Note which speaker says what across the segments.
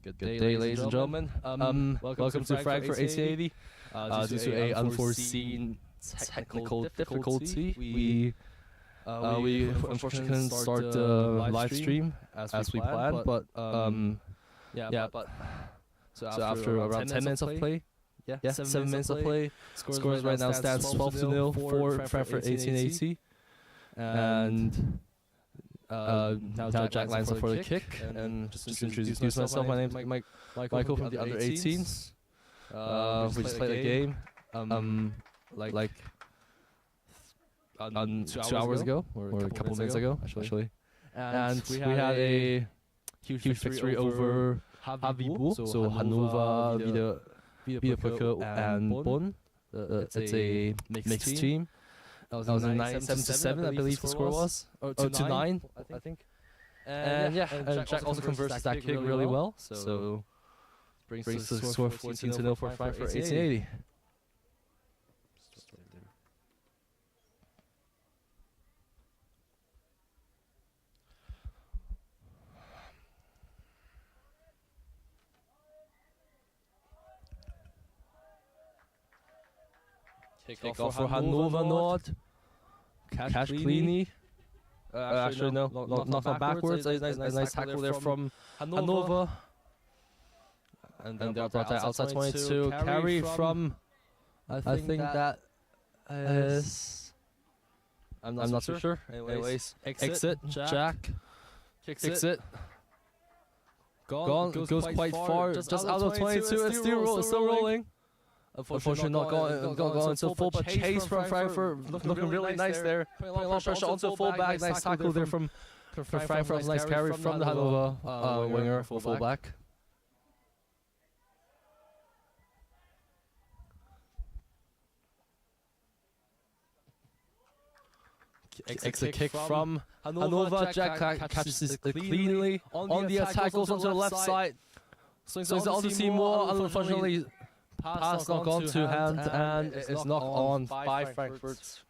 Speaker 1: Good day, ladies and gentlemen. Welcome to Frankfurt 1880. Due to a unforeseen technical difficulty, we unfortunately couldn't start the live stream as we planned. But so after around 10 minutes of play, 7 minutes of play, scores right now stands 12-0 for Frankfurt 1880, and now Jack lines up for the kick. And just to introduce myself, my name's Michael from the under 18s. We just played a game like 2 hours ago, or a couple minutes ago actually. And we had a huge victory over Habibu, so Hannover, Viertelfinal and Bonn. It's a mixed team. That was a 7-7, I believe the score was. Or 2-9, I think. And Jack also converts that kick really well. So brings the score 14-0 for Frankfurt 1880. Kick off for Hannover Nord. Cash Cleany. Actually, no, not backwards. A nice tackle there from Hannover. And then they're brought that outside 22. Carry from, I think that is, I'm not too sure. Anyways, exit. Jack kicks it. Goes quite far. Just out of 22. It's still rolling. Unfortunately, not going into full, but chase from Frankfurt, looking really nice there. Putting a lot of pressure onto fullback. Nice tackle there from Frankfurt. Nice carry from the Hannover winger, fullback. Exit kick from Hannover. Jack catches it cleanly on the attack, goes onto the left side. So it's on the team more, unfortunately. Pass knock on to hand, and it's knocked on by Frankfurt.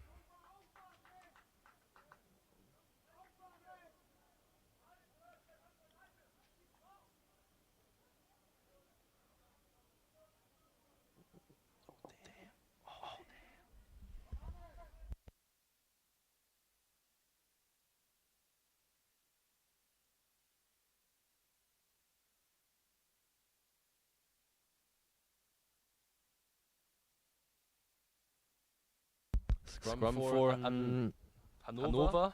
Speaker 1: Scrum for Hannover.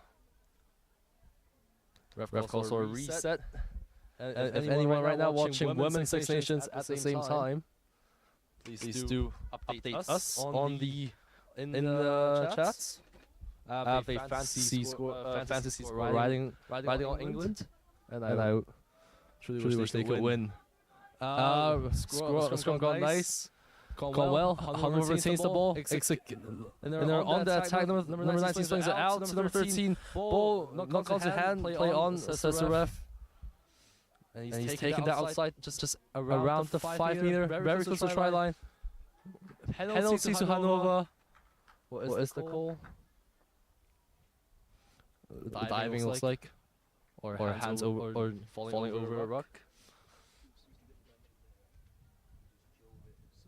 Speaker 1: Ref calls for a reset. If anyone right now watching Women's Six Nations at the same time, please do update us on in the chats. I have a fantasy score riding on England, and I truly wish they could win. Scrum gone nice. Gone well. Hannover retains the ball. And they're on the attack. Number 19 swings it out to number 13. Ball knocked onto hand. Play on, says the ref. And he's taking that outside, just around the 5 meter, very close to the try line. Penalty to Hannover. What is the call? Diving looks like, or hands over, or falling over a rock.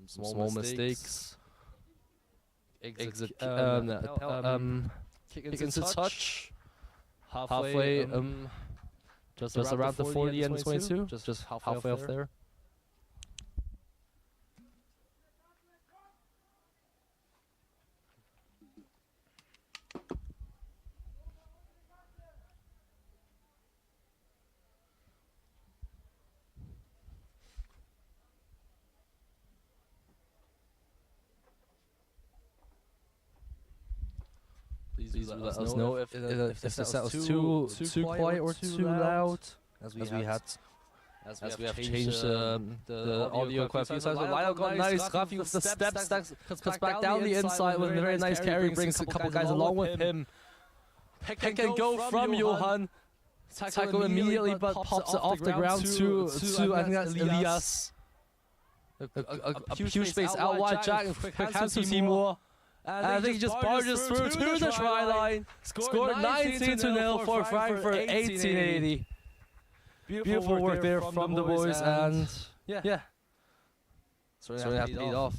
Speaker 1: Small mistakes. Exit. Kick into touch. Halfway. Just around the 40 and 22. Just halfway off there. Please let us know if the set was too quiet or too loud, as we have changed the audio quite a few times. But Lionel got nice. Rafi with the steps, cuts back down the inside with a very nice carry, brings a couple guys along with him. Pick and go from Johan. Tackle immediately, but pops it off the ground to I think that's Elias. A huge space out wide. Jack, quick hands to Timur. And I think he just barges through to the try line. Scored 19-0 for Frankfurt 1880. Beautiful work there from the boys, and yeah. So they have to lead off.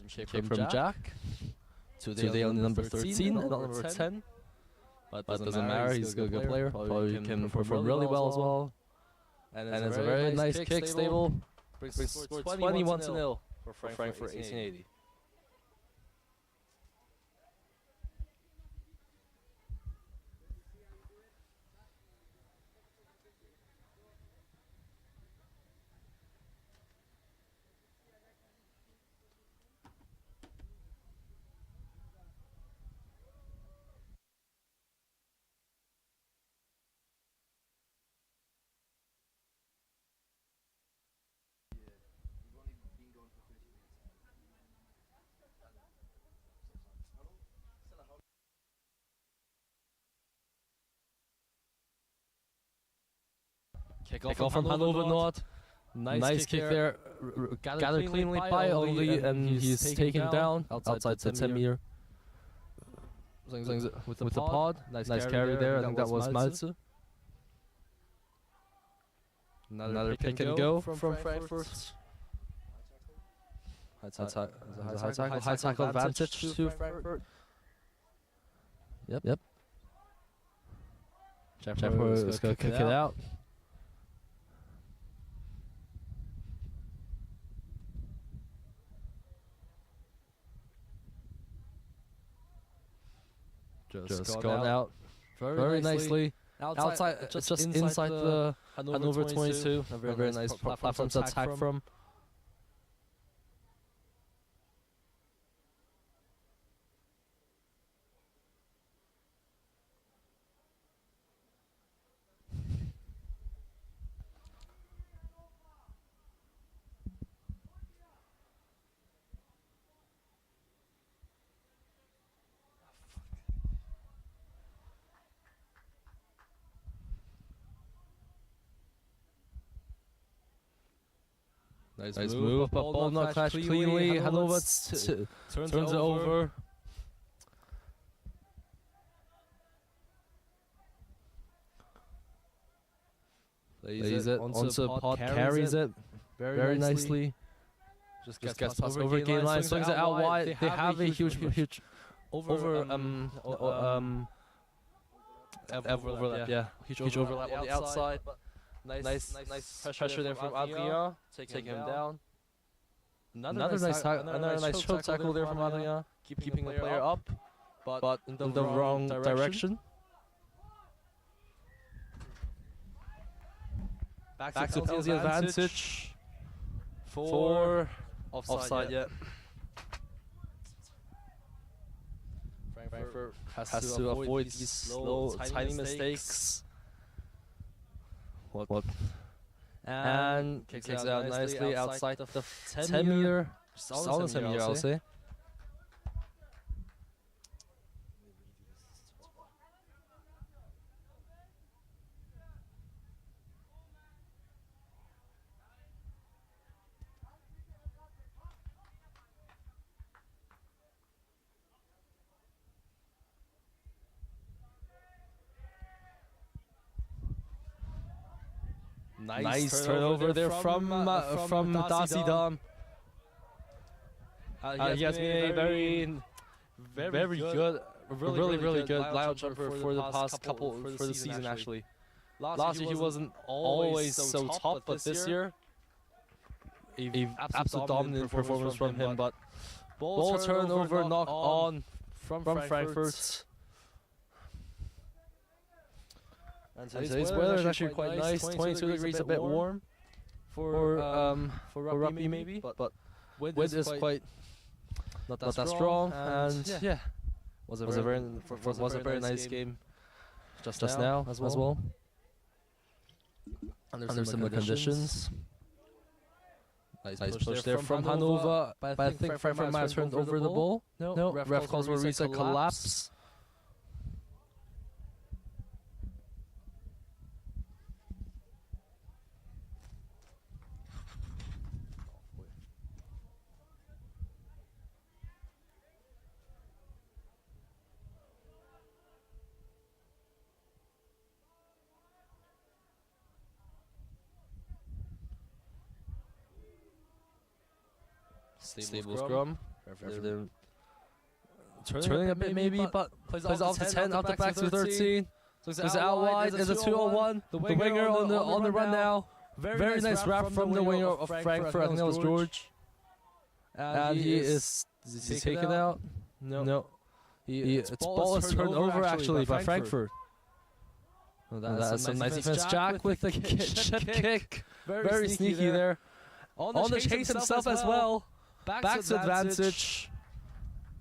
Speaker 1: Kick from Jack to the number 13 and number 10. But doesn't matter, he's a good player. Probably can perform really well as well. And it's a very nice kick, stable. Brings score 21-0 for Frankfurt 1880. Kick off from Hannover North. Nice kick there. Gathered cleanly by Oli, and he's taken down outside the 10 meter. With the pod. Nice carry there. I think that was Meister. Another pick and go from Frankfurt. High tackle advantage to Frankfurt. Yep. Jeffrey is going to kick it out. Just gone out very nicely. Outside, just inside the Hannover 22. A very nice platform to attack from. Nice move, but ball not clashed cleanly. Hannover turns it over. Plays it onto pod, carries it very nicely. Just gets past over gain line, swings it out wide. They have a huge overlap. Yeah, huge overlap on the outside. Nice pressure there from Adrien, taking him down. Another nice choke tackle there from Adrien, keeping the player up, but in the wrong direction. Back to the advantage for offside yet. Frankfurt has to avoid these slow, tiny mistakes. What? And kicks out nicely outside of the 10 meter. Just on the 10 meter, I'll say. Nice turnover there from Darcy Dam. He has been a very good, really good layout jumper for the past couple for the season actually. Last year he wasn't always so top, but this year a absolute dominant performance from him. But ball turnover knock on from Frankfurt. And today's weather is actually quite nice. 22 degrees, a bit warm for rugby maybe, but wind is quite not that strong. And yeah, was a very nice game just now as well. Under similar conditions. Nice push there from Hannover, but I think Frankfurt might have turned over the ball. No, ref calls for reset collapse. Stable scrum. Turning a bit maybe, but plays off the 10, out the back to 13. Is it out wide? There's a 2-on-1. The winger on the run now. Very nice wrap from the winger of Frankfurt. I think that was George. And he's taken out. No. Its ball is turned over actually by Frankfurt. That's some nice defense. Jack with the kick. Very sneaky there. On the chase himself as well. Back to advantage.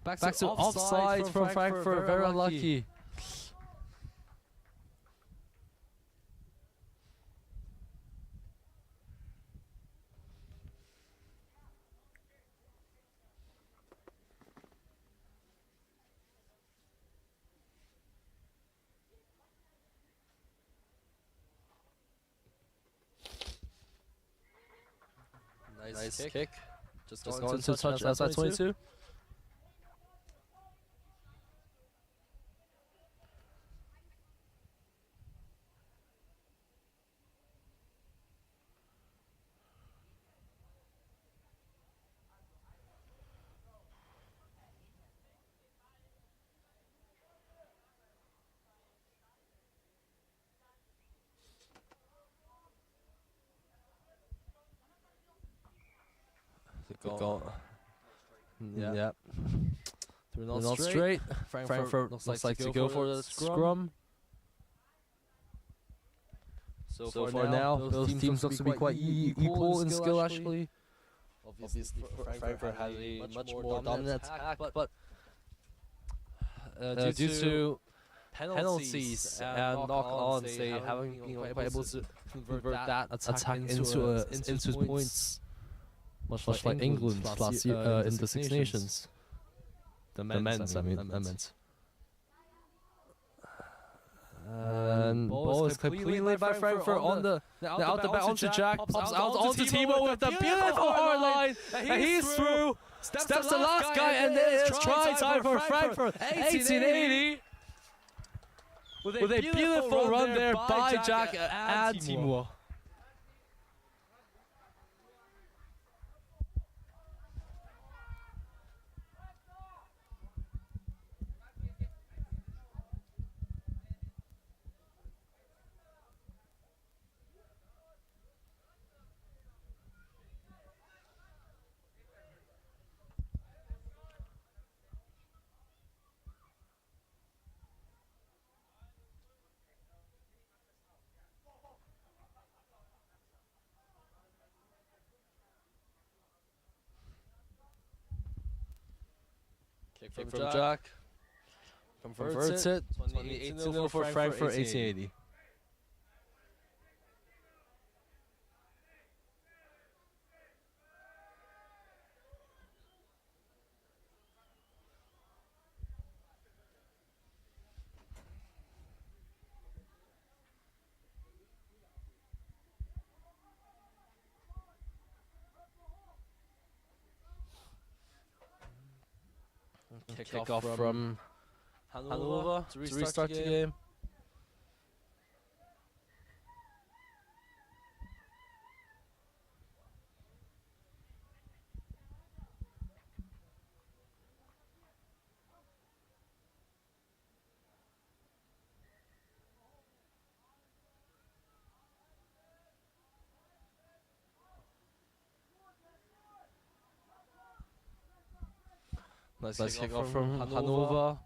Speaker 1: Back to offside from Frankfurt. Very unlucky. Nice kick. Just going to touch outside 22. Yeah. They're not straight. Frankfurt looks like to go for the scrum. So far now, those teams look to be quite equal in skill actually. Obviously, Frankfurt has a much more dominant attack, but due to penalties and knock-ons, they haven't been quite able to convert that attack into points. Much like England last year in the Six Nations. The men's. And ball is completely by Frankfurt on the out the back onto Jack, pops out onto Timo with the beautiful hard line, and he's through. Steps the last guy, and it is try time for Frankfurt. 1880 with a beautiful run there by Jack and Timo. Kick from Jack. Converts it. 28-0 for Frankfurt, 1880. Kick off from Hannover to restart the game. Nice kick off from Hannover.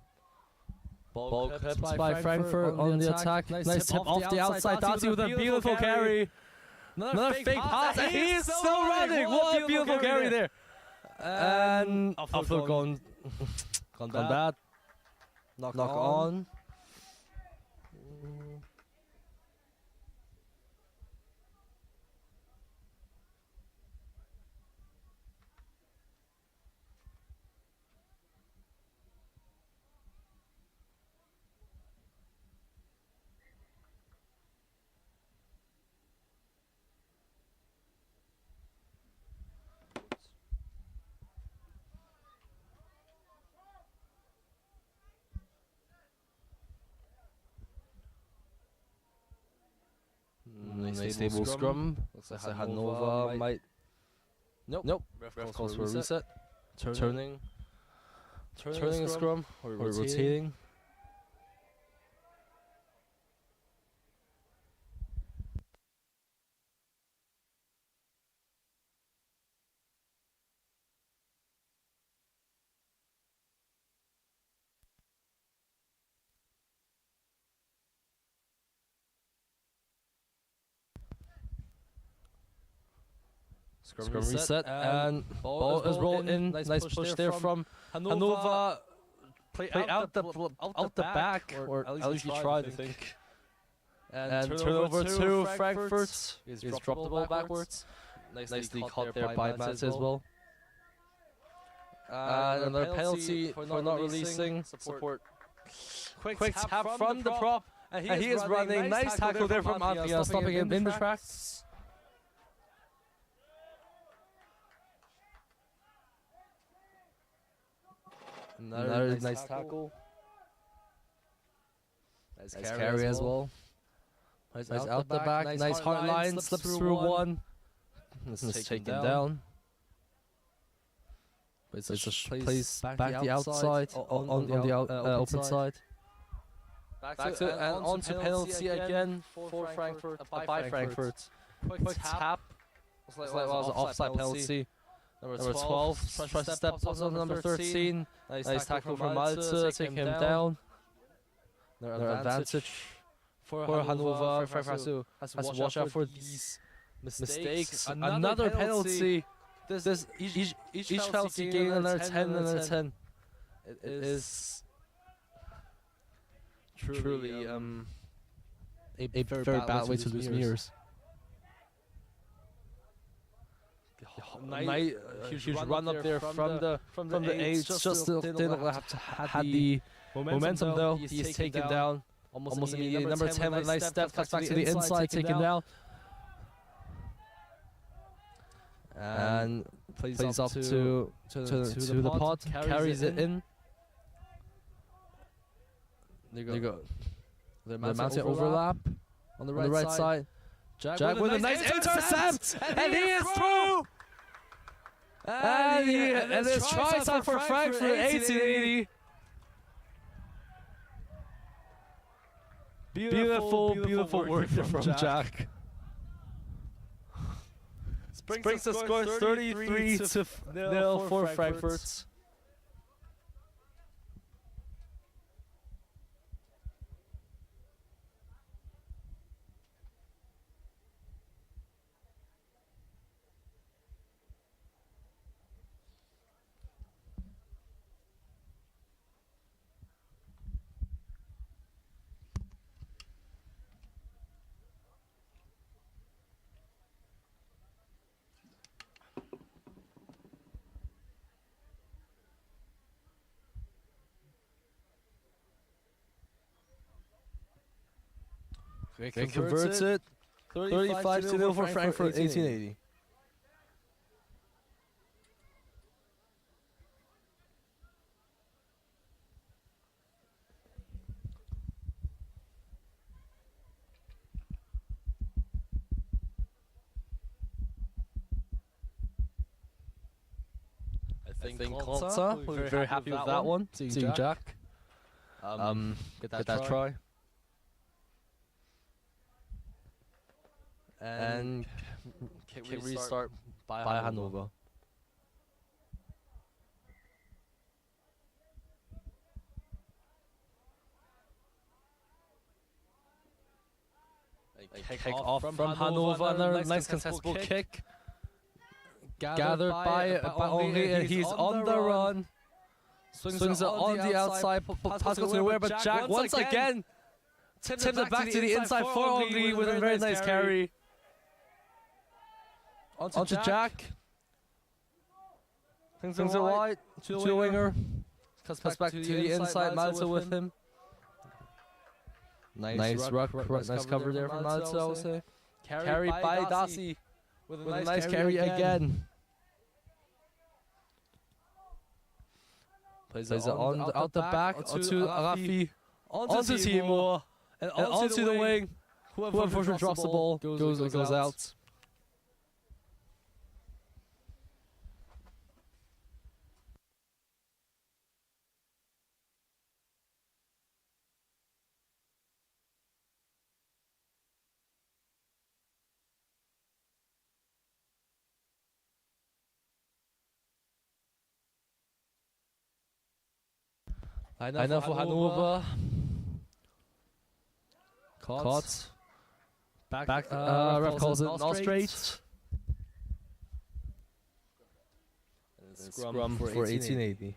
Speaker 1: Ball kept by Frankfurt on the attack. Nice tip off the outside. Dati with a beautiful carry. Another fake pass, and he is still running. What a beautiful carry there. And offload gone bad. knock on. Nice stable scrum. Looks like Hannover might. Nope. Ref calls for a reset. Turning a scrum or rotating. Scrum reset and ball is rolled in. Nice push there from Hannover. Play out the back, or at least he tried, I think. And turnover to Frankfurt. He's dropped the ball backwards. Nicely caught there by Meister as well. And another penalty for not releasing support. Quick tap from the prop. And he is running. Nice tackle there from Adrian, stopping him in the tracks. Another nice tackle. Nice carry as well. Nice out the back. Nice hard line. Slips through one. This is taken down. But it's just plays back the outside on the open side. Back to and on to penalty again for Frankfurt. By Frankfurt. Quick tap. Looks like it was an offside penalty. Number 12 tries to step up on number 13. Nice tackle from Meister, take him down. Another advantage for Hannover. Frankfurt has to watch out for these mistakes. Another penalty. Each penalty gain another 10. It is truly a very bad way to lose mirrors. Huge run up there from the age. Just didn't have the momentum though. He's taken down almost immediately. Number 10 with a nice step, cuts back to the inside, taken down. And plays up to the pod, carries it in. There you go. The mountain overlap on the right side. Jack with a nice intercept, and he is through! And it's try time for Frankfurt, 1880. Beautiful work from Jack. Brings the score 33-0 for Frankfurt. They converts it. 35-0 for Frankfurt, 1880. I think Klotza will be very happy with that one. Seeing Jack. Get that try. And kick restart by Hannover. Kick off from Hannover, another nice contestable kick. Gathered by only, and he's on the run. Swings it on the outside, pass goes nowhere, but Jack once again tips it back to the inside for Henri with a very nice carry. Onto Jack. Things are wide to the winger. Cuts back to the inside, Malta with him. Nice ruck, nice cover there from Malta, I would say. Carried by Darcy with a nice carry again. Plays it out the back onto Rafi, onto Timur, and onto the wing. Whoever drops the ball goes out. Einer for Hannover. Caught. Back. Ref calls it all straight. Scrum for 1880.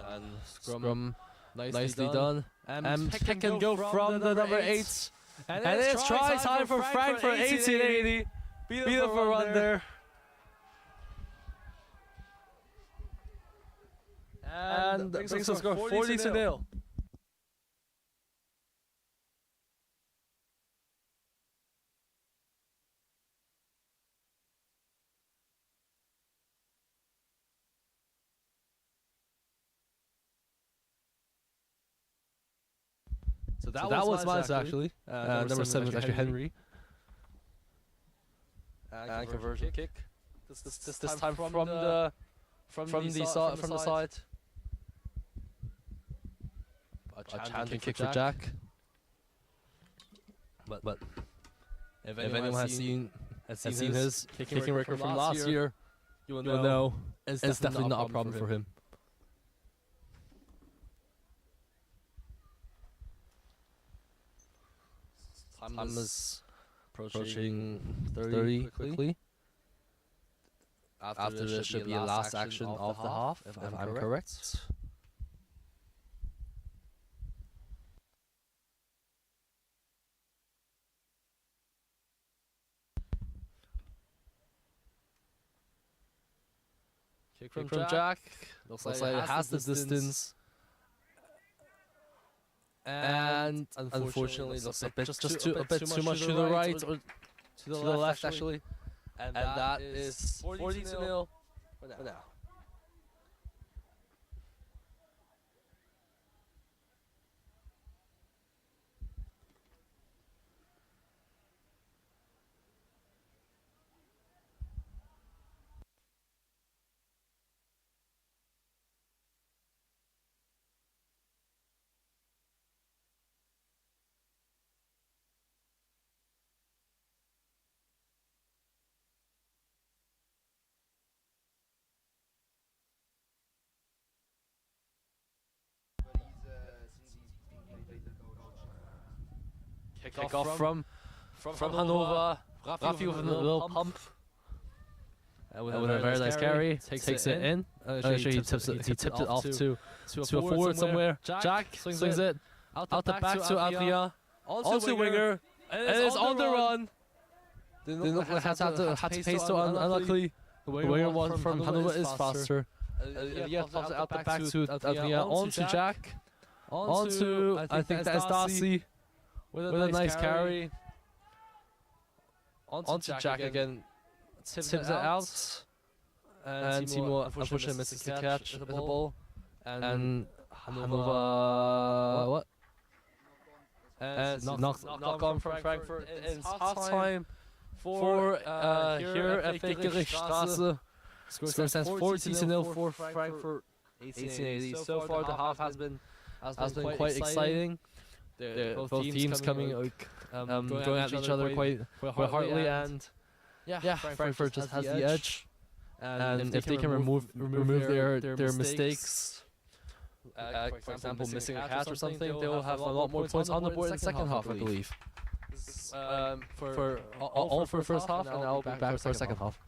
Speaker 1: And scrum nicely done. Pick and go from the number 8. And it's try time for Frankfurt 1880. Beautiful run there. And brings us score 40-0. So that was Meister actually. Number 7 was actually Henry. And conversion kick. This time from the side. A chanting kick for Jack. But if anyone has seen his kicking record from last year, you will know it's definitely not a problem for him. Time is approaching 30 quickly. After this should be a last action of the half, if I'm correct. Kick from Jack. Looks like it has the distance. And unfortunately, looks a bit too much to the right or to the left actually. And that is 40-0 for now. Kick off from Hannover. Rafi with a little pump. With a very nice carry. Takes it in. He tipped it off to a forward somewhere. Jack swings it out the back to Adrien. Onto winger. And it's on the run. Didn't look like had to pace to unluckily. The winger one from Hannover is faster. Yeah, pops it out the back to Adrien. Onto Jack. Onto, I think that is Darcy. With a nice carry. Onto Jack again. Tips it out. And Timur unfortunately misses the catch at the ball. And Hannover. What? And knock on from Frankfurt. It's half time for here at Viertelfinal. Score stands 40-0 for Frankfurt 1880. So far the half has been has been quite exciting. Both teams coming going at each other quite hardly, and Frankfurt just has the edge. And if they can remove their mistakes, for example, missing a catch or something, they will have a lot more points on the board in the second half, I believe. For all for first half, and I'll be back for second half.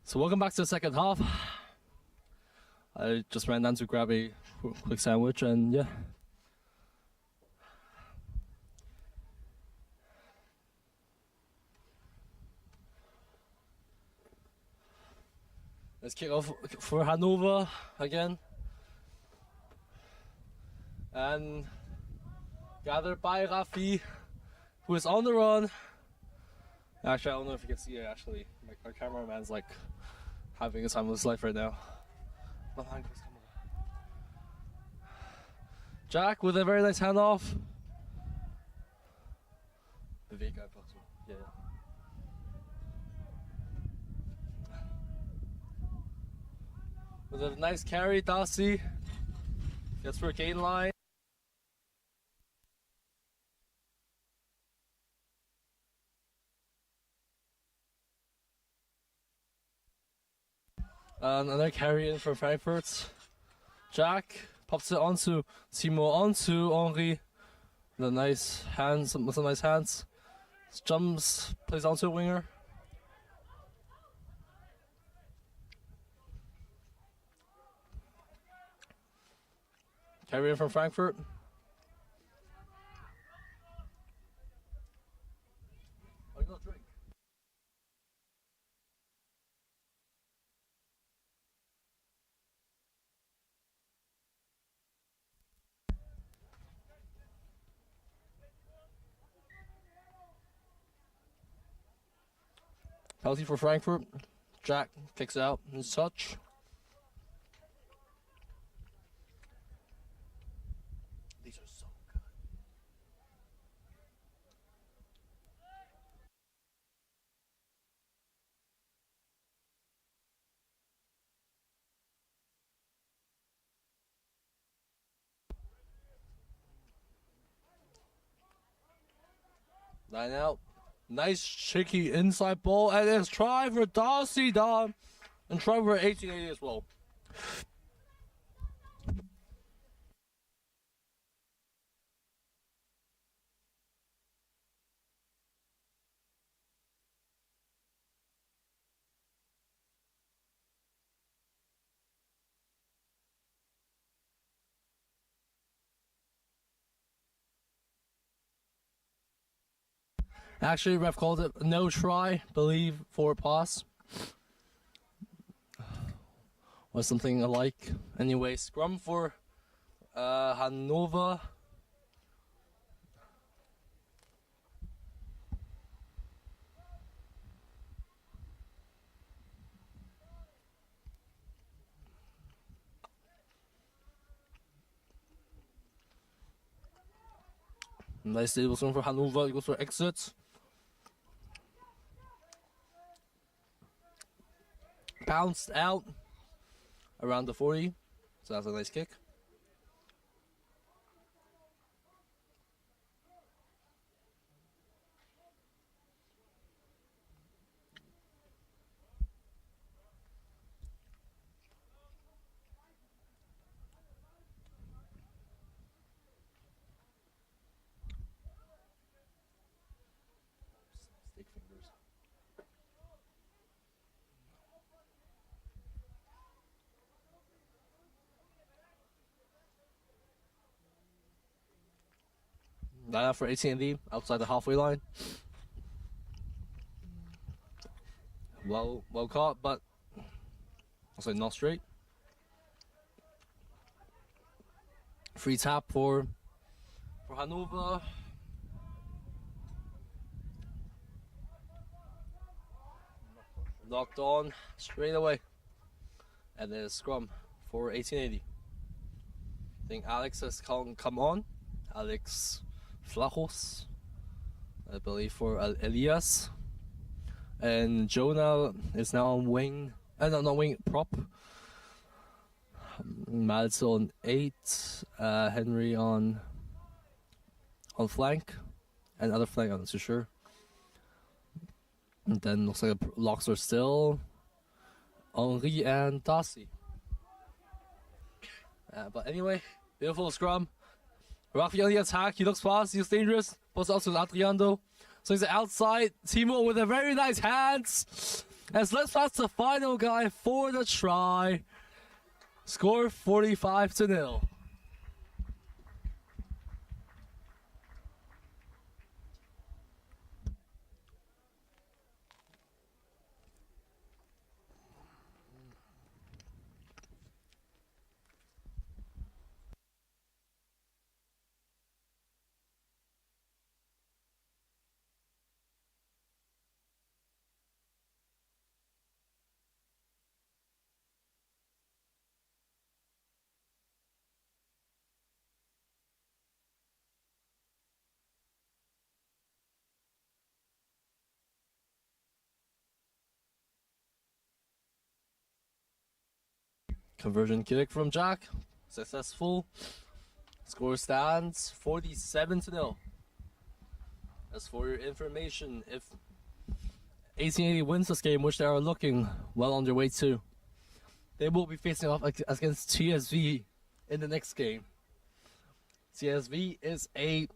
Speaker 2: So welcome back to the second half. I just ran down to grab a quick sandwich and yeah. Let's kick off for Hannover again. And gathered by Rafi, who is on the run. Actually, I don't know if you can see it actually. Our cameraman's like having a time of his life right now. Jack with a very nice handoff. Yeah. With a nice carry, Darcy gets for a gain line. Another carry in for Frankfurt. Jack pops it onto Timo, onto Henri. The nice hands, with some nice hands. Jumps, plays onto a winger. Carry in from Frankfurt. Oh, you got a drink. Penalty for Frankfurt. Jack kicks out his touch. These are so good. Line out. Nice cheeky inside ball, and it's try for Darcy down, and try for 1880 as well. Actually, ref called it no try, believe, for pass. Was something alike. Anyway, scrum for Hannover. Nice stable swing for Hannover. He goes for exit. Bounced out around the 40. So that's a nice kick. Stick fingers. Line up for AT&D outside the halfway line. Well caught, but also not straight. Free tap for Hannover. Knocked on straight away. And then a scrum for 1880. I think Alex has come on. Alex Flachos, I believe, for Elias. And Jonah is now on wing. Not wing, prop. Mads on 8. Henry on flank. And other flank, I'm not too sure. And then looks like the locks are still Henri and Darcy. But anyway, beautiful scrum. Rafi on the attack, he looks fast, he looks dangerous. Posts out to Adriano. So he's outside. Timo with a very nice hands. As let's pass the final guy for the try. Score 45-0. Conversion kick from Jack. Successful. Score stands 47-0. As for your information, if 1880 wins this game, which they are looking well on their way to, they will be facing off against TSV in the next game. TSV is a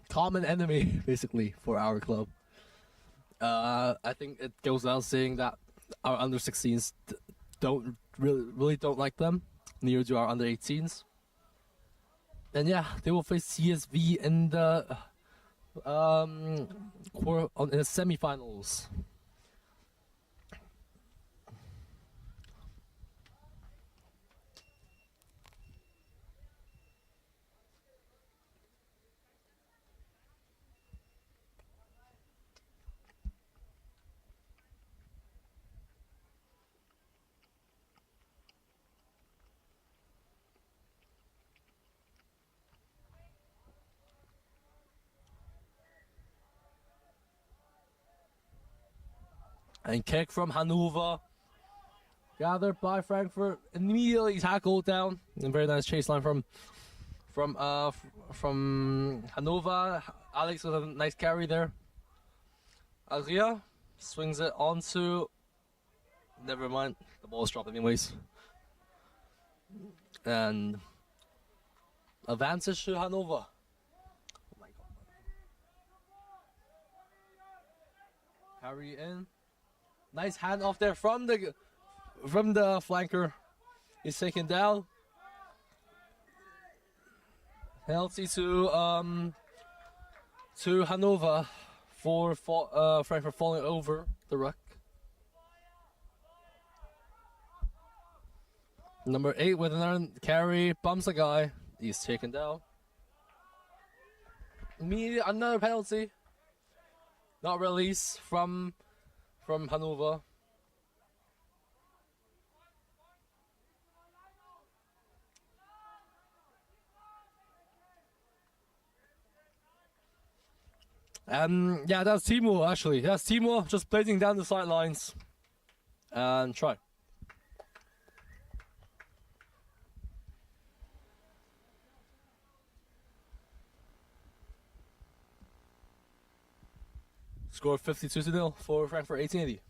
Speaker 2: common enemy, basically, for our club. I think it goes without saying that our under 16s don't really don't like them. Neither do our under 18s. And yeah, they will face TSV in the in the semifinals. And kick from Hannover. Gathered by Frankfurt. Immediately tackled down. And very nice chase line from Hannover. Alex with a nice carry there. Adria swings it onto. Never mind. The ball's dropped anyways. And advantage to Hannover. Oh my god. Carry in. Nice hand off there from the flanker. He's taken down. Penalty to Hannover for Frankfurt falling over the ruck. Number 8 with another carry bumps a guy. He's taken down. Immediately another penalty. Not release from Hannover. Yeah, that's Timo actually. That's Timo just blazing down the sidelines. And try. Score 52-0 for Frankfurt 1880.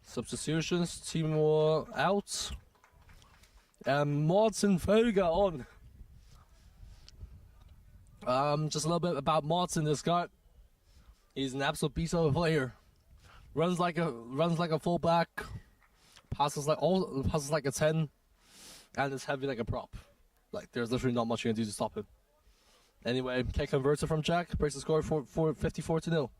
Speaker 2: Substitutions, Timo out. And Martin Völger on. Just a little bit about Martin, this guy. He's an absolute beast of a player. Runs like a fullback. Passes like a 10. And is heavy like a prop. Like there's literally not much you can do to stop him. Anyway, kick converter from Jack. Breaks the score for 54-0.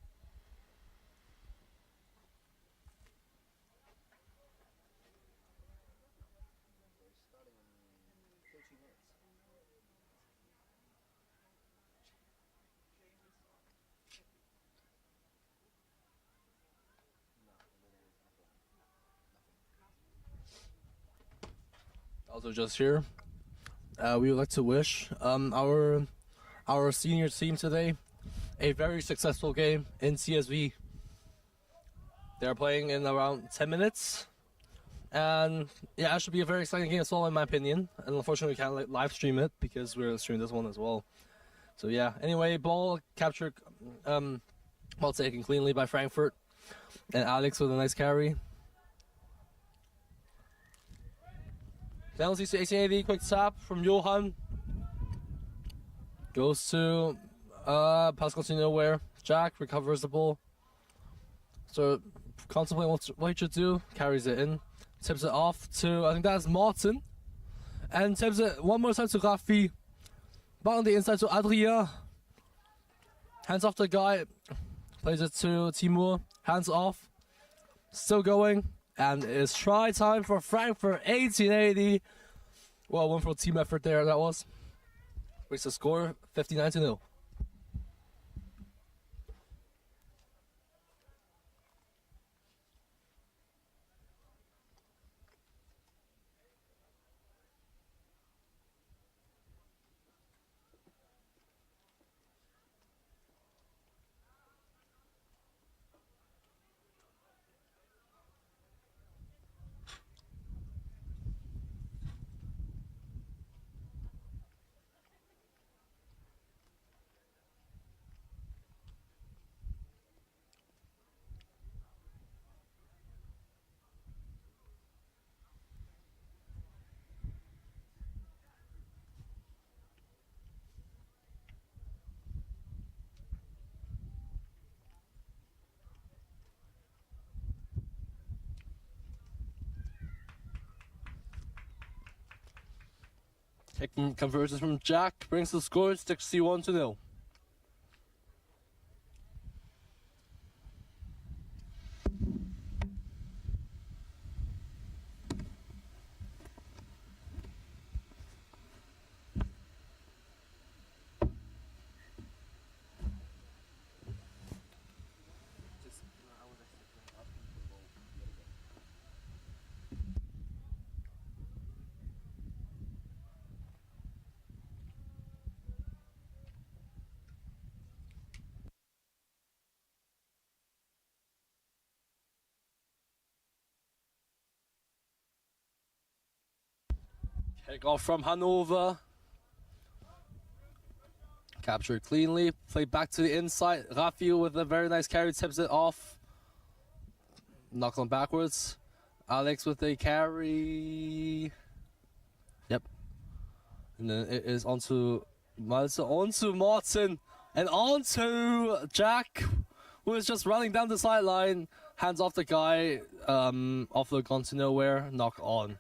Speaker 2: Also just here, we would like to wish our our senior team today. A very successful game in CSV. They're playing in around 10 minutes. And yeah, it should be a very exciting game as well, in my opinion. And unfortunately, we can't live stream it because we're streaming this one as well. So yeah, anyway, ball captured, ball taken cleanly by Frankfurt. And Alex with a nice carry. Penalty to 1880, quick tap from Johan. Goes to pass goes to nowhere. Jack recovers the ball. So contemplating what he should do. Carries it in. Tips it off to, I think that's Martin. And tips it one more time to Rafi. Back on the inside to Adrien. Hands off the guy. Plays it to Timur. Hands off. Still going. And it's try time for Frankfurt, 1880. Well, wonderful team effort there, that was. Reached the score, 59-0. Taking conversions from Jack, brings the score 61-0. Kick off from Hannover. Captured cleanly. Played back to the inside. Rafi with a very nice carry. Tips it off. Knocked on backwards. Alex with a carry. Yep. And then it is onto Meister, onto Martin. And onto Jack, who is just running down the sideline. Hands off the guy. Offload gone to nowhere. Knock on.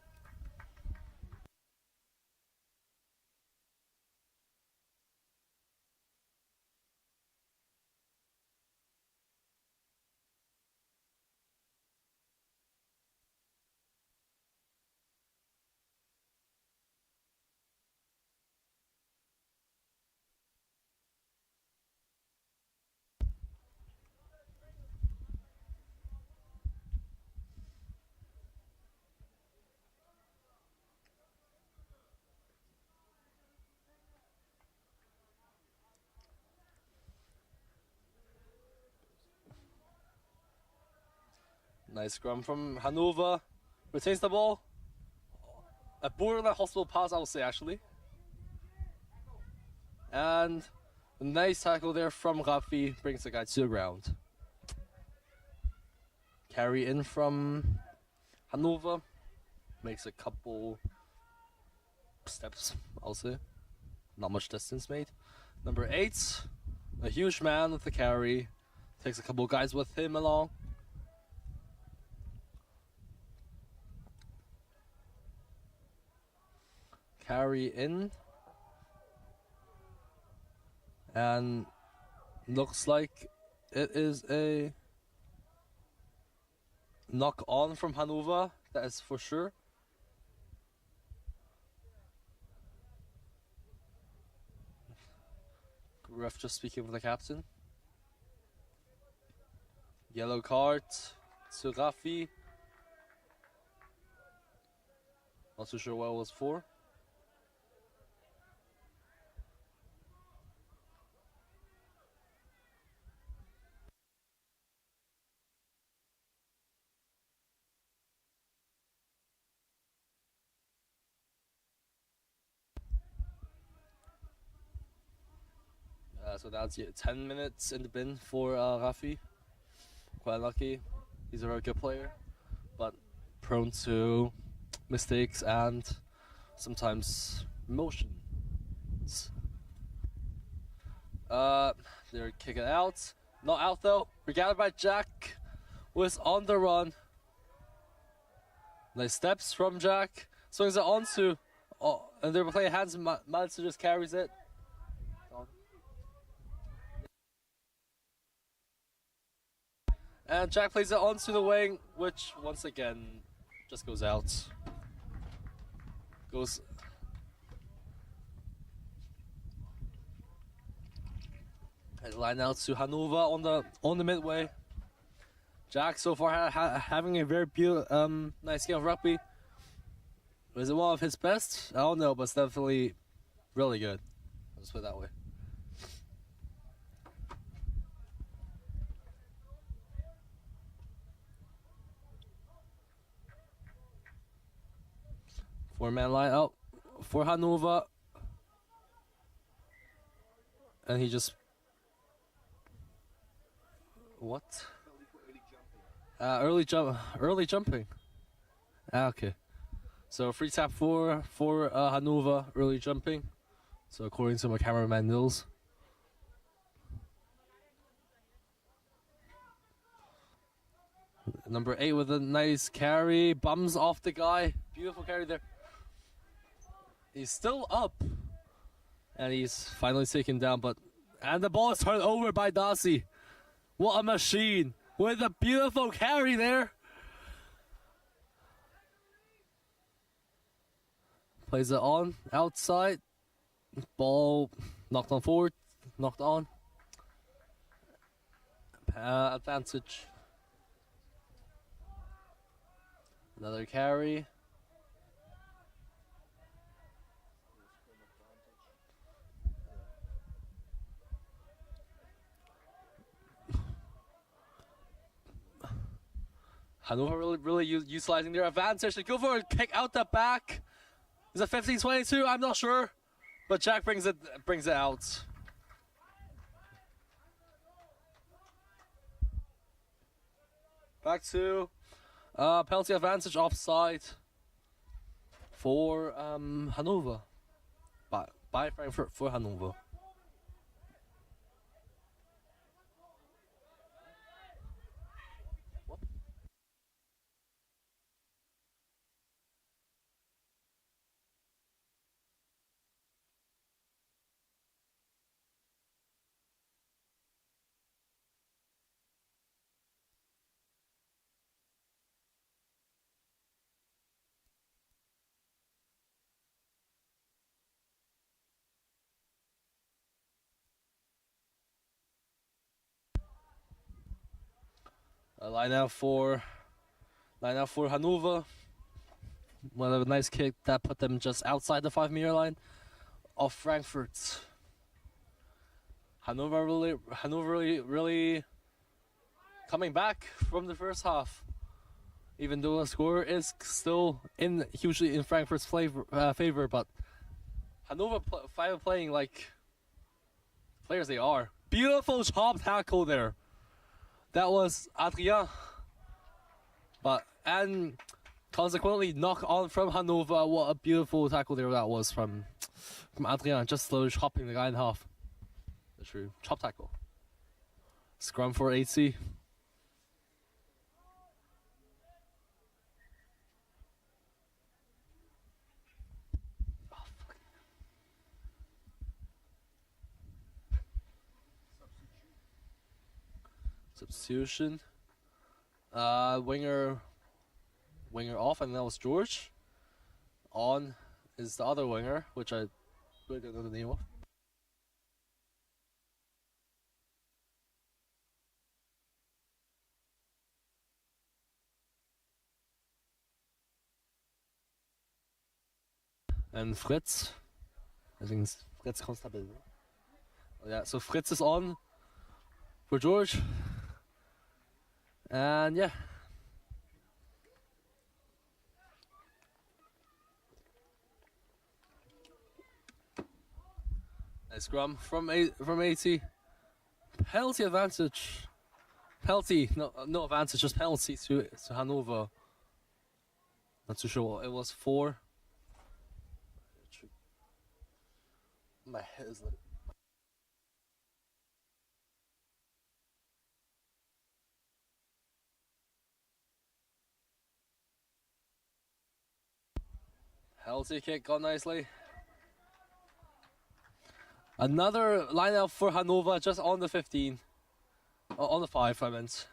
Speaker 2: Nice scrum from Hannover. Retains the ball. A borderline hospital pass, I would say, actually. And a nice tackle there from Rafi brings the guy to the ground. Carry in from Hannover. Makes a couple steps, I'll say. Not much distance made. Number 8, a huge man with the carry. Takes a couple guys with him along. Carry in. And looks like it is a knock on from Hannover, that is for sure. Ref just speaking with the captain. Yellow card to Rafi. Not too sure what it was for. So that's 10 minutes in the bin for Rafi. Quite lucky. He's a very good player, but prone to mistakes and sometimes emotions. They're kicking out. Not out though. Regathered by Jack, who is on the run. Nice steps from Jack. Swings it onto. And they're playing hands, and Meister just carries it. And Jack plays it onto the wing, which once again just goes out. And line out to Hannover on the midway. Jack so far having a very nice game of rugby. Is it one of his best? I don't know, but it's definitely really good. Let's put it that way. Four-man line out for Hannover. And he just... What? Early jumping. Okay. So free tap for Hannover, early jumping. So according to my cameraman Nils. Number 8 with a nice carry, bums off the guy. Beautiful carry there. He's still up. And he's finally taken down, and the ball is turned over by Darcy. What a machine. With a beautiful carry there. Plays it on, outside. Ball knocked on forward, knocked on. Advantage. Another carry. Hannover really utilizing their advantage. They go for a kick out the back. Is it 15-22? I'm not sure, but Jack brings it out. Back to penalty advantage offside for Hannover. By Frankfurt for Hannover. Line out for Hannover. Well, a nice kick that put them just outside the 5-meter line of Frankfurt. Hannover really coming back from the first half, even though the score is still hugely in Frankfurt's favor. But Hannover finally playing like players they are. Beautiful chop tackle there. That was Adrien. And consequently knock on from Hannover. What a beautiful tackle there that was from Adrien. Just slowly chopping the guy in half. The true chop tackle. Scrum for AC. Substitution. Winger off, and that was George. On is the other winger, which I really don't know the name of. And Fritz. I think it's Fritz Constable. Yeah, so Fritz is on for George. And yeah. Nice scrum from 80. Penalty advantage. Penalty, no advantage, just penalty to Hannover. Not too sure what it was for. My head is like. Penalty kick gone nicely. Another lineup for Hannover just on the 15. On the 5, I meant.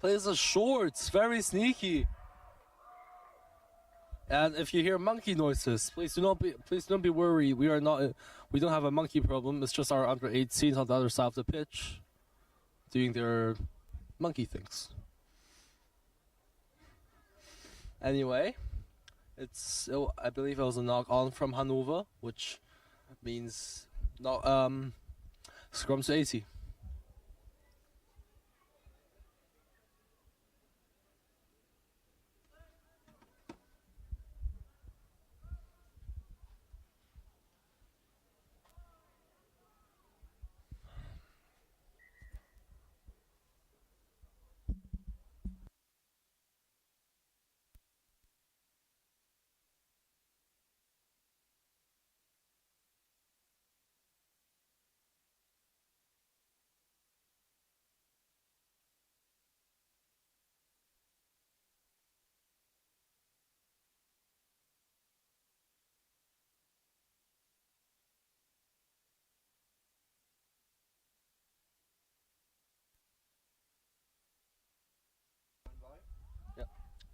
Speaker 2: Plays the shorts, very sneaky. And if you hear monkey noises, please don't be worried. We don't have a monkey problem. It's just our under 18s on the other side of the pitch, doing their monkey things. Anyway, I believe it was a knock on from Hannover, which means scrum to 80.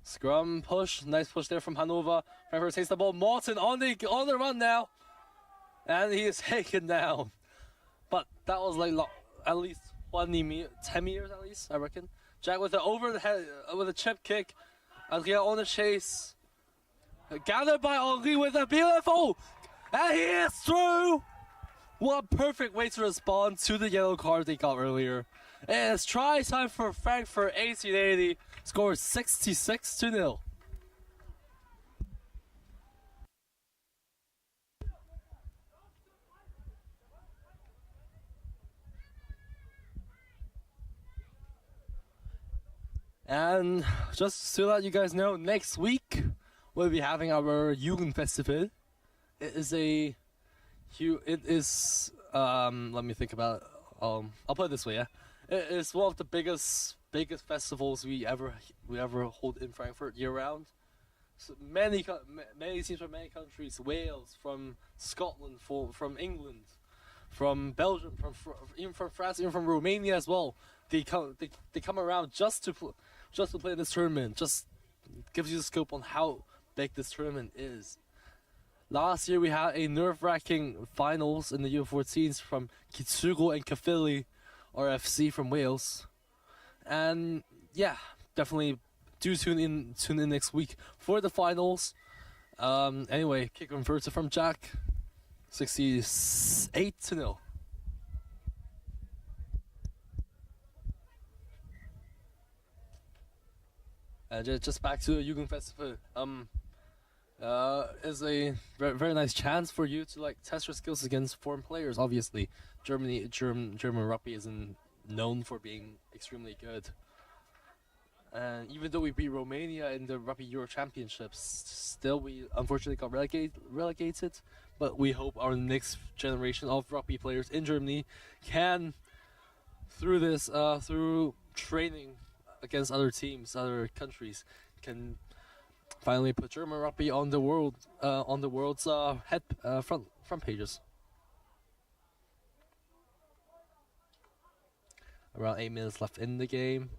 Speaker 2: Scrum push, nice push there from Hannover. Frankfurt takes the ball. Morton on the run now, and he is taken down. But that was like at least 10 meters at least, I reckon. Jack with the over the head with a chip kick. Adrien on the chase, gathered by Henri with a beautiful, and he is through. What a perfect way to respond to the yellow card they got earlier. And it's try time for Frankfurt. 1880 scores 66-0. And just to let you guys know, next week we'll be having our Jugendfestival. Let me think about it. I'll put it this way, yeah. It is one of the biggest festivals we ever hold in Frankfurt year round. So many teams from many countries, Wales, from Scotland, from England, from Belgium, even from France, even from Romania as well. They come around just to play in this tournament. Just gives you the scope on how big this tournament is. Last year we had a nerve-wracking finals in the U14s from Kitsugo and Caerphilly, RFC from Wales. And yeah, definitely do tune in next week for the finals. Anyway, kick converted from Jack, 68-0. And just back to the Jugendfestival. Is a very, very nice chance for you to like test your skills against foreign players. Obviously, German rugby isn't known for being extremely good. And even though we beat Romania in the Rugby Euro Championships, still we unfortunately got relegated. But we hope our next generation of rugby players in Germany can, through training against other teams, other countries, can finally put German rugby on the world's front pages. Around 8 minutes left in the game.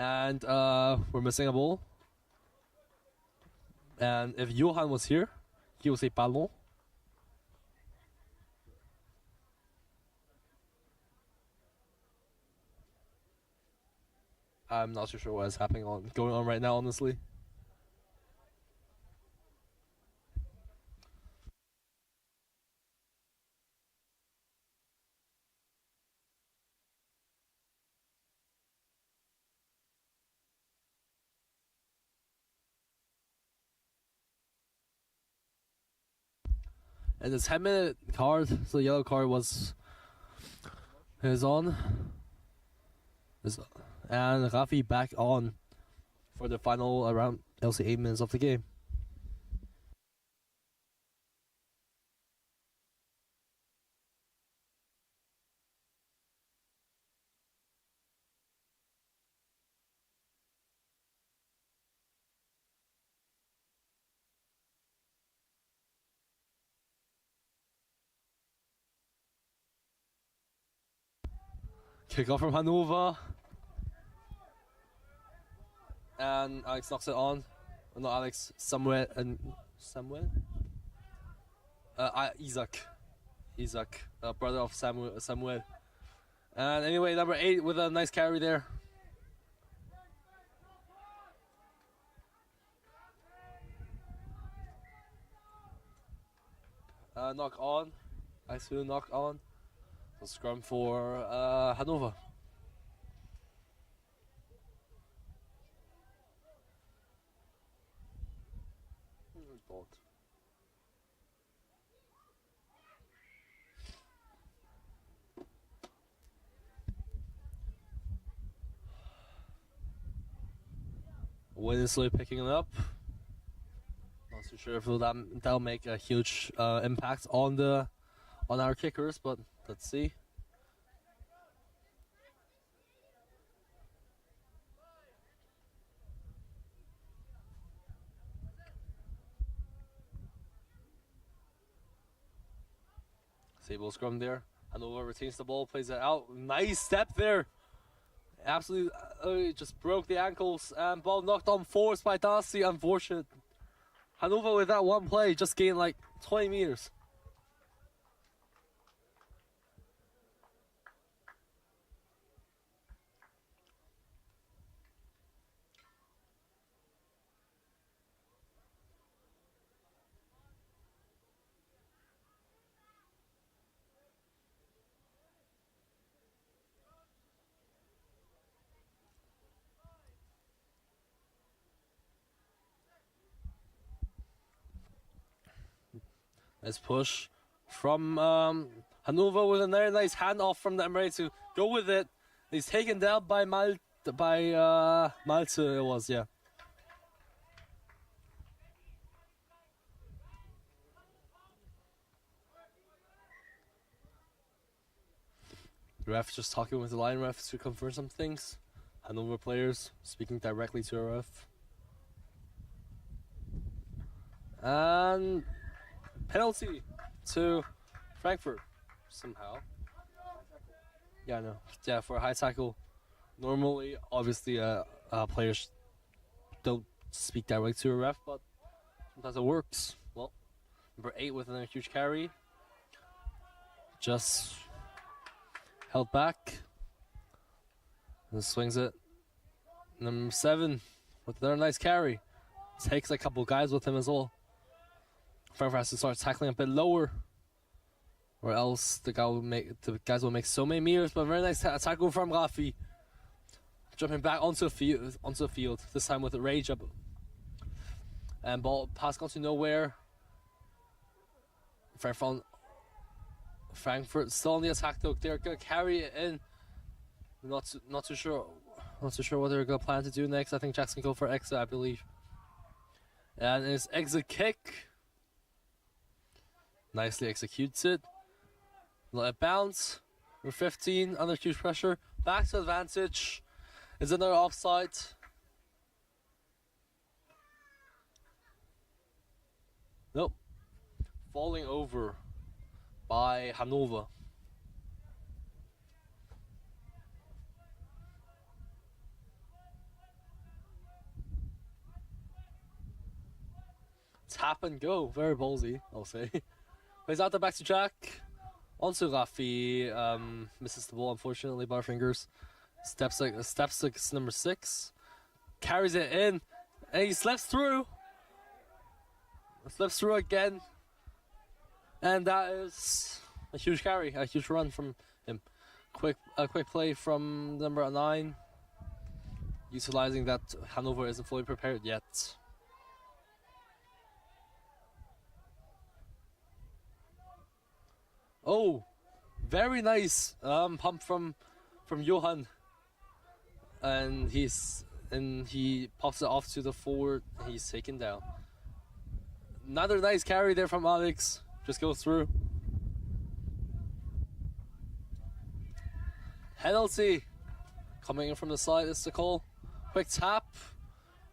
Speaker 2: And we're missing a ball. And if Johan was here, he would say ballon. I'm not too sure what is going on right now, honestly. And the 10-minute card, so the yellow card is on. And Rafi back on for the final around, I'll say 8 minutes of the game. Kick off from Hannover. And Alex knocks it on. Not Alex, Samuel. Isaac, brother of Samuel. And anyway, number 8 with a nice carry there. Knock on. Nice knock on. So scrum for Hannover. Wind is slowly picking it up. Not too sure if that'll make a huge impact on our kickers, but let's see. Sable scrum there. Hannover retains the ball, plays it out. Nice step there. Absolutely just broke the ankles. And ball knocked on force by Darcy. Unfortunate. Hannover with that one play just gained like 20 meters. Nice push from Hannover with a very nice handoff from the Emirates to go with it. He's taken down by Malte, it was, yeah. The ref just talking with the line ref to confirm some things. Hannover players speaking directly to a ref. And penalty to Frankfurt somehow. Yeah, I know. Yeah, for a high tackle. Normally, obviously, players don't speak directly to a ref, but sometimes it works. Well, number 8 with another huge carry. Just held back. And swings it. Number 7 with another nice carry. Takes a couple guys with him as well. Frankfurt has to start tackling a bit lower, or else the guys will make so many meters. But very nice tackle from Rafi, jumping back onto the field. This time with a rage up, and ball pass gone to nowhere. Frankfurt still on the attack though. They're gonna carry it in. Not too sure what they're gonna plan to do next. I think Jackson go for exit, I believe, and his exit kick. Nicely executes it. Let it bounce. We're 15 under huge pressure. Back to advantage. Is another offside. Nope. Falling over by Hannover. Tap and go. Very ballsy, I'll say. Plays out the back to Jack. Onto Rafi. Misses the ball, unfortunately, by fingers. Steps number 6. Carries it in. And he slips through. Slips through again. And that is a huge carry. A huge run from him. A quick play from number 9. Utilizing that Hannover isn't fully prepared yet. Oh, very nice pump from Johan, and he pops it off to the forward. He's taken down. Another nice carry there from Alex. Just goes through. Penalty coming in from the side is the call. Quick tap.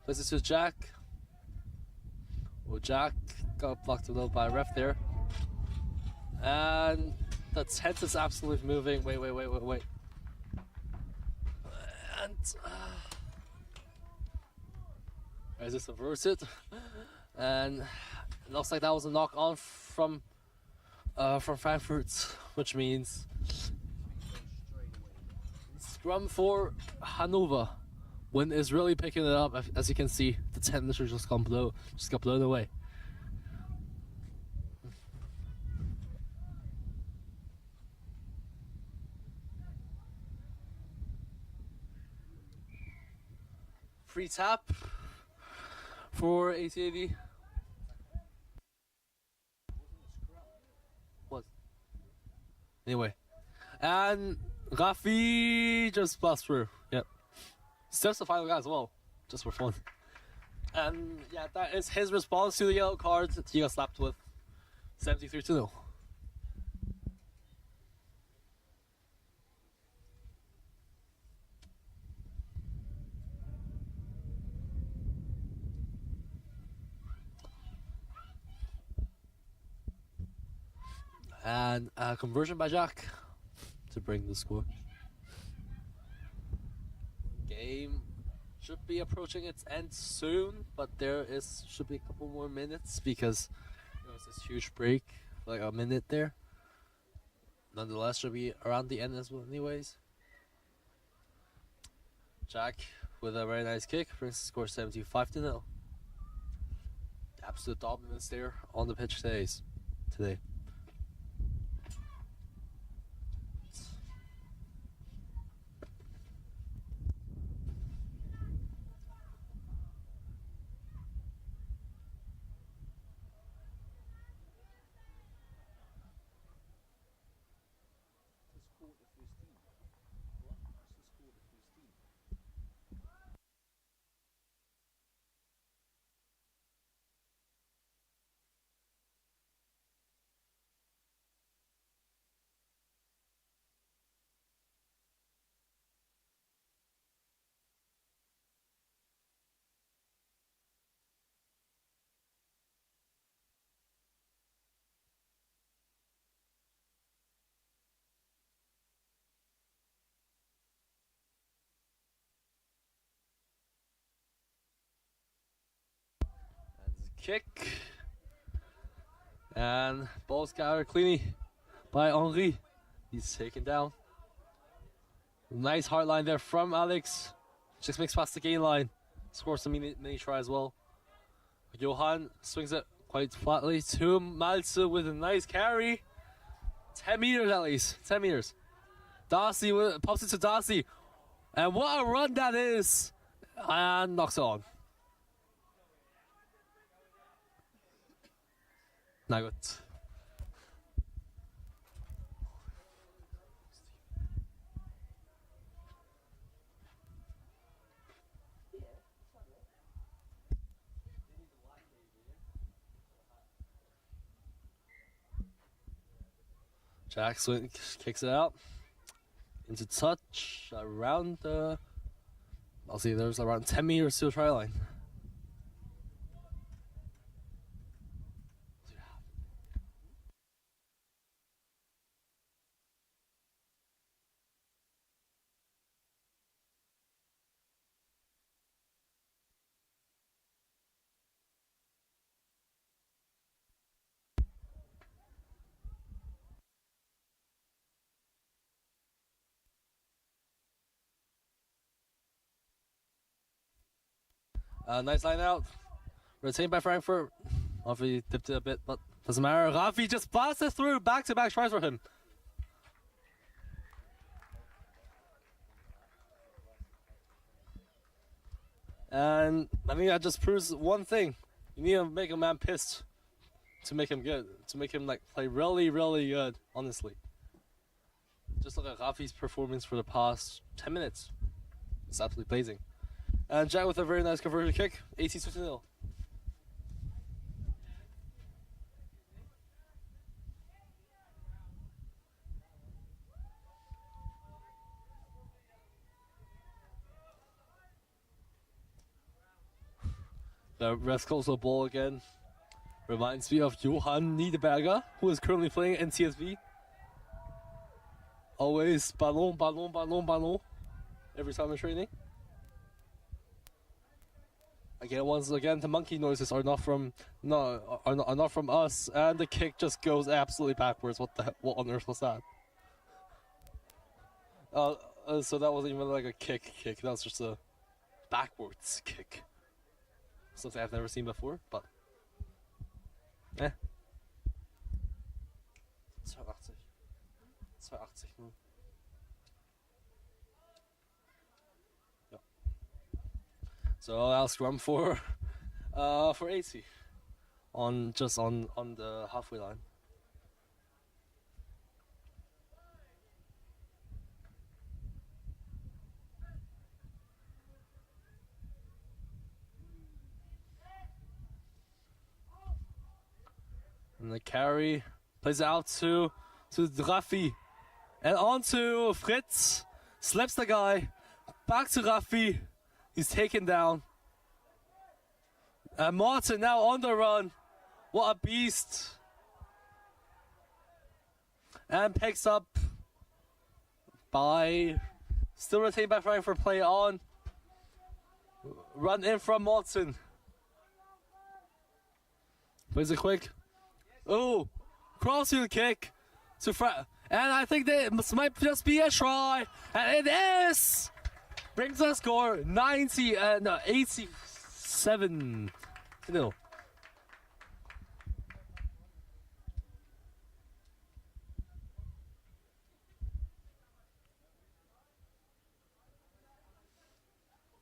Speaker 2: Plays it to Jack. Oh, Jack got blocked a little by a ref there. And the tent is absolutely moving. Wait. And as it's averted. And it looks like that was a knock on from Frankfurt, which means scrum for Hannover. Wind is really picking it up, as you can see. The tent literally just got blown away. Free tap for 1880. What? Anyway, and Rafi just passed through. Yep. Steps the final guy as well, just for fun. And yeah, that is his response to the yellow card that he got slapped with. 73-0. And a conversion by Jack to bring the score. Game should be approaching its end soon, but should be a couple more minutes because there was this huge break, like a minute there. Nonetheless, should be around the end as well anyways. Jack with a very nice kick brings the score 75-0. Absolute dominance there on the pitch today. Kick and ball scattered cleanly by Henri. He's taken down. Nice hard line there from Alex. Just makes past the gain line. Scores some mini try as well. Johan swings it quite flatly to Malze with a nice carry. 10 meters at least. 10 meters. Darcy pops it to Darcy. And what a run that is. And knocks it on. Na gut. Jack kicks it out into touch around I'll see there's around 10 meters to the try line. Nice line out. Retained by Frankfurt. Obviously dipped it a bit, but doesn't matter. Rafi just blasted through. Back-to-back tries for him. And I think that just proves one thing. You need to make a man pissed to make him good. To make him like play really, really good, honestly. Just look at Rafi's performance for the past 10 minutes. It's absolutely blazing. And Jack with a very nice converted kick. 18-0. The ref calls the ball again. Reminds me of Johann Niederberger, who is currently playing in CSV. Always ballon, ballon, ballon, ballon. Every time in training. Again, once again, the monkey noises are not from are not from us, and the kick just goes absolutely backwards. What on earth was that? So that wasn't even like a kick. That was just a backwards kick. Something I've never seen before, but 82. 82. Yeah. So I'll scrum for 80 on the halfway line. And the carry plays out to Rafi. And on to Fritz. Slaps the guy. Back to Rafi. He's taken down. And Martin now on the run. What a beast. And picks up by... Still retained by Frankfurt. Play on. Run in from Martin. Plays it quick. Oh, crossfield kick to and I think this might just be a try, and it is! Brings the score 87 to 0.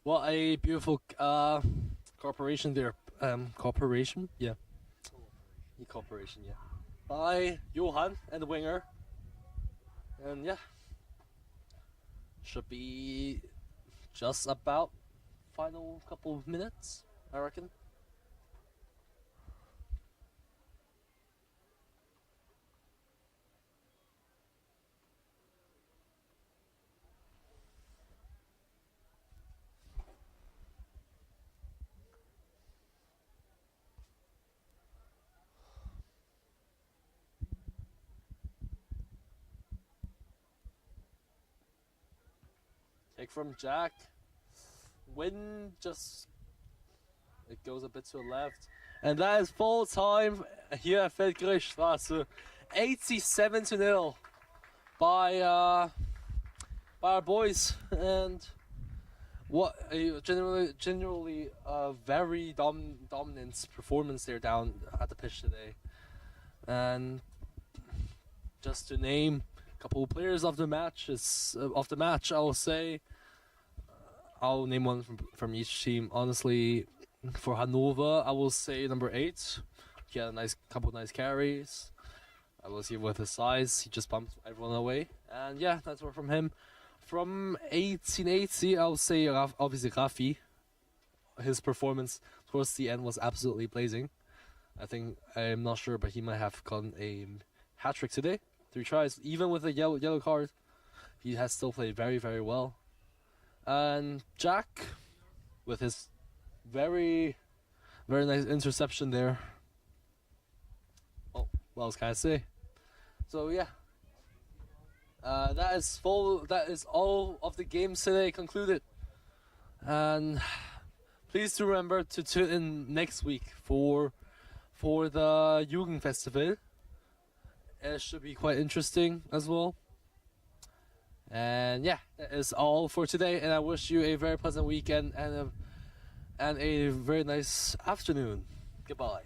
Speaker 2: What a beautiful cooperation there. Cooperation? Yeah. Cooperation, yeah. By Johan and the winger. And yeah. Should be just about final couple of minutes, I reckon. Take from Jack. Wind just... It goes a bit to the left. And that is full time here at Feldkirchstraße. 87-0 by our boys. And what a generally very dominant performance there down at the pitch today. And just to name couple of players of the match, I will say, I'll name one from each team. Honestly, for Hannover, I will say number 8. He had a couple of nice carries. I will see with his size, he just bumped everyone away. And yeah, that's all from him. From 1880, I'll say obviously Rafi. His performance towards the end was absolutely blazing. I'm not sure, but he might have gotten a hat-trick today. 3 tries, even with a yellow card, he has still played very, very well. And Jack, with his very, very nice interception there. Oh, what else can I say? So yeah, that is all of the games today concluded. And please do remember to tune in next week for the Jugend Festival. It should be quite interesting as well. And yeah, that is all for today. And I wish you a very pleasant weekend and and a very nice afternoon. Goodbye.